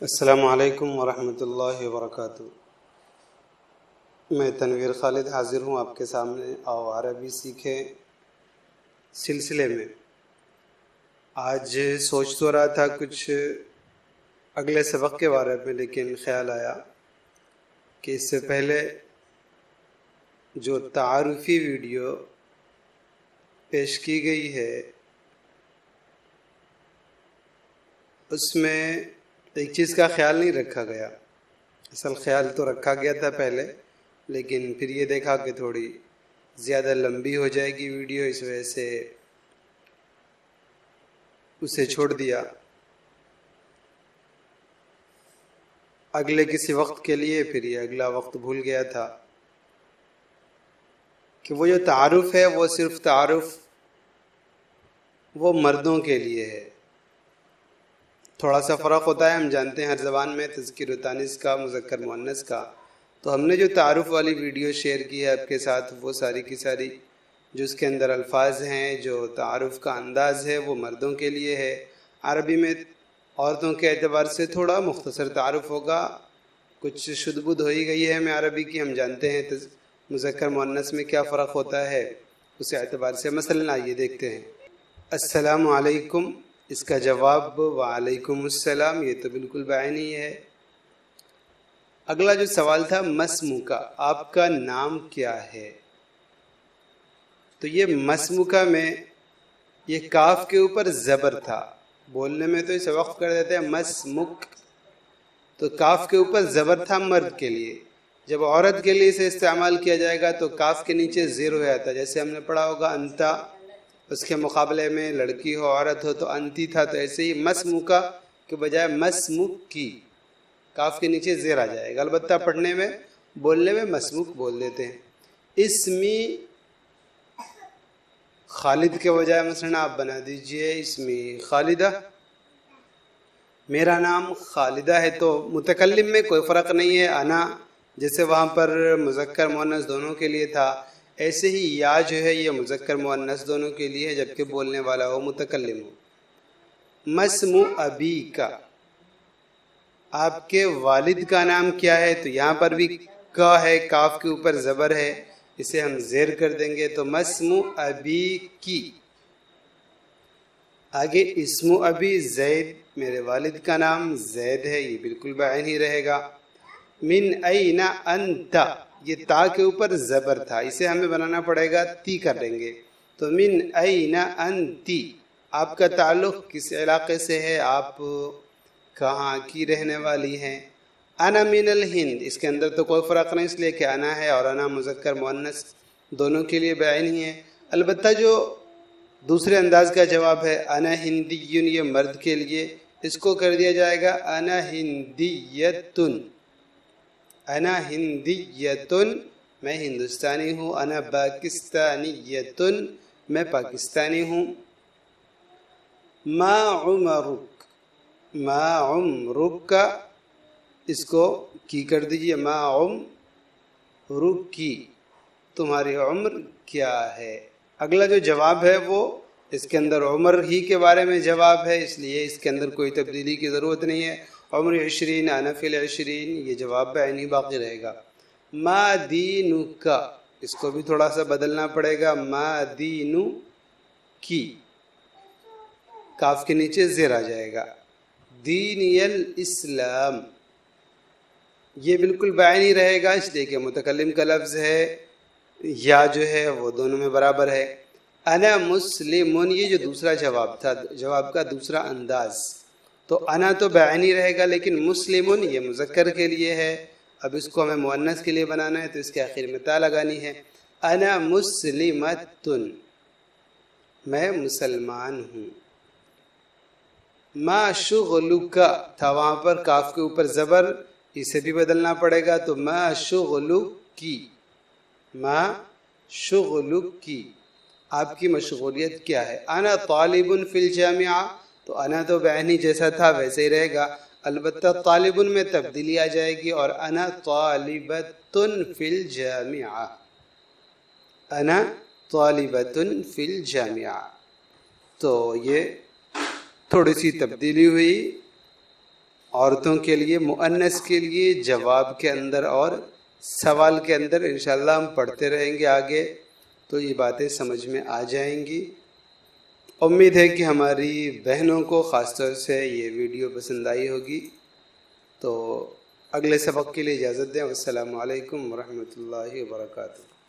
السلام علیکم ورحمۃ اللہ وبرکاتہ۔ میں تنویر خالد حاضر ہوں آپ کے سامنے اور عربی سیکھیں سلسلے میں۔ آج سوچ تو رہا تھا کچھ اگلے سبق کے بارے میں، لیکن خیال آیا کہ اس سے پہلے جو تعارفی ویڈیو پیش کی گئی ہے اس میں ایک چیز کا خیال نہیں رکھا گیا۔ اصل خیال تو رکھا گیا تھا پہلے، لیکن پھر یہ دیکھا کہ تھوڑی زیادہ لمبی ہو جائے گی ویڈیو، اس وجہ سے اسے چھوڑ دیا اگلے کسی وقت کے لیے۔ پھر یہ اگلا وقت بھول گیا تھا کہ وہ جو تعارف ہے وہ صرف تعارف وہ مردوں کے لیے ہے۔ تھوڑا سا فرق ہوتا ہے، ہم جانتے ہیں ہر زبان میں تذکیر و تانیث کا، مذکر مؤنث کا۔ تو ہم نے جو تعارف والی ویڈیو شیئر کی ہے آپ کے ساتھ، وہ ساری کی ساری جو اس کے اندر الفاظ ہیں، جو تعارف کا انداز ہے، وہ مردوں کے لیے ہے۔ عربی میں عورتوں کے اعتبار سے تھوڑا مختصر تعارف ہوگا، کچھ شد بدھ ہوئی گئی ہے ہمیں عربی کی، ہم جانتے ہیں مذکر مؤنث میں کیا فرق ہوتا ہے اس اعتبار سے۔ مثلا آئیے دیکھتے ہیں، السلام علیکم، اس کا جواب وعلیکم السلام، یہ تو بالکل بعینی ہے۔ اگلا جو سوال تھا مسموکا، آپ کا نام کیا ہے؟ تو یہ مسموکا میں یہ کاف کے اوپر زبر تھا، بولنے میں تو اسے وقف کر دیتے ہیں مسمک، تو کاف کے اوپر زبر تھا مرد کے لیے۔ جب عورت کے لیے اسے استعمال کیا جائے گا تو کاف کے نیچے زیر ہو جاتا ہے، جیسے ہم نے پڑھا ہوگا انتا، اس کے مقابلے میں لڑکی ہو عورت ہو تو انتی تھا، تو ایسے ہی مسموکا کے بجائے مسمک کی، کاف کے نیچے زیر آ جائے گا۔ البتہ پڑھنے میں بولنے میں مسموک بول دیتے ہیں۔ اسمی خالد کے بجائے مثلا آپ بنا دیجئے اسمی خالدہ، میرا نام خالدہ ہے۔ تو متکلم میں کوئی فرق نہیں ہے، انا جیسے وہاں پر مذکر مؤنث دونوں کے لیے تھا، ایسے ہی یا جو ہے یہ مذکر مؤنث دونوں کے لیے ہے، جبکہ بولنے والا ہو متکلم ہو۔ مسمو ابی کا، آپ کے والد کا نام کیا ہے؟ تو یہاں پر بھی کا ہے، کاف کے اوپر زبر ہے، اسے ہم زیر کر دیں گے تو مسمو ابی کی۔ آگے اسمو ابی زید، میرے والد کا نام زید ہے، یہ بالکل بعین ہی رہے گا۔ من این انت، یہ تا کے اوپر زبر تھا، اسے ہمیں بنانا پڑے گا تی کر دیں گے، تو من این انتی، آپ کا تعلق کس علاقے سے ہے، آپ کہاں کی رہنے والی ہیں؟ انا من الہند، اس کے اندر تو کوئی فرق نہیں، اس لیے کہ انا ہے اور انا مذکر مؤنث دونوں کے لیے بعین ہی ہے۔ البتہ جو دوسرے انداز کا جواب ہے انا ہندیون، یہ مرد کے لیے، اس کو کر دیا جائے گا انا ہندیتن، انا ہندیتن، میں ہندوستانی ہوں۔ انا پاکستانیتن، میں پاکستانی ہوں۔ ما عمرک، ما عمرک کا اس کو کی کر دیجئے، ما عمرک کی، تمہاری عمر کیا ہے؟ اگلا جو جواب ہے وہ اس کے اندر عمر ہی کے بارے میں جواب ہے، اس لیے اس کے اندر کوئی تبدیلی کی ضرورت نہیں ہے۔ عمر 20، انا فی العشرین، یہ جواب بعینی باقی رہے گا۔ ما دینک، اس کو بھی تھوڑا سا بدلنا پڑے گا، ما دینو کی، کاف کے نیچے زیر آ جائے گا۔ دینی الاسلام، یہ بالکل بعینی رہے گا، اس لیے کہ متکلم کا لفظ ہے، یا جو ہے وہ دونوں میں برابر ہے۔ انا مسلمون، یہ جو دوسرا جواب تھا، جواب کا دوسرا انداز، تو انا تو بعینی رہے گا، لیکن مسلمون یہ مذکر کے لیے ہے، اب اس کو ہمیں مؤنث کے لیے بنانا ہے تو اس کے آخر میں تا لگانی ہے۔ انا مسلمتن، میں مسلمان ہوں۔ ما شغلک تھا وہاں پر کاف کے اوپر زبر، اسے بھی بدلنا پڑے گا، تو ما شغلکی، ما شغلکی، آپ کی مشغولیت کیا ہے؟ انا طالب فی الجامعہ، تو انا تو بعینی جیسا تھا ویسے ہی رہے گا، البتہ طالب میں تبدیلی آ جائے گی اور انا طالبۃ فی الجامعہ، انا طالبۃ فی الجامعہ، تو یہ تھوڑی سی تبدیلی ہوئی عورتوں کے لیے مؤنث کے لیے جواب کے اندر اور سوال کے اندر انشاءاللہ ہم پڑھتے رہیں گے آگے، تو یہ باتیں سمجھ میں آ جائیں گی۔ امید ہے کہ ہماری بہنوں کو خاص طور سے یہ ویڈیو پسند آئی ہوگی۔ تو اگلے سبق کے لیے اجازت دیں۔ السلام علیکم ورحمۃ اللہ وبرکاتہ۔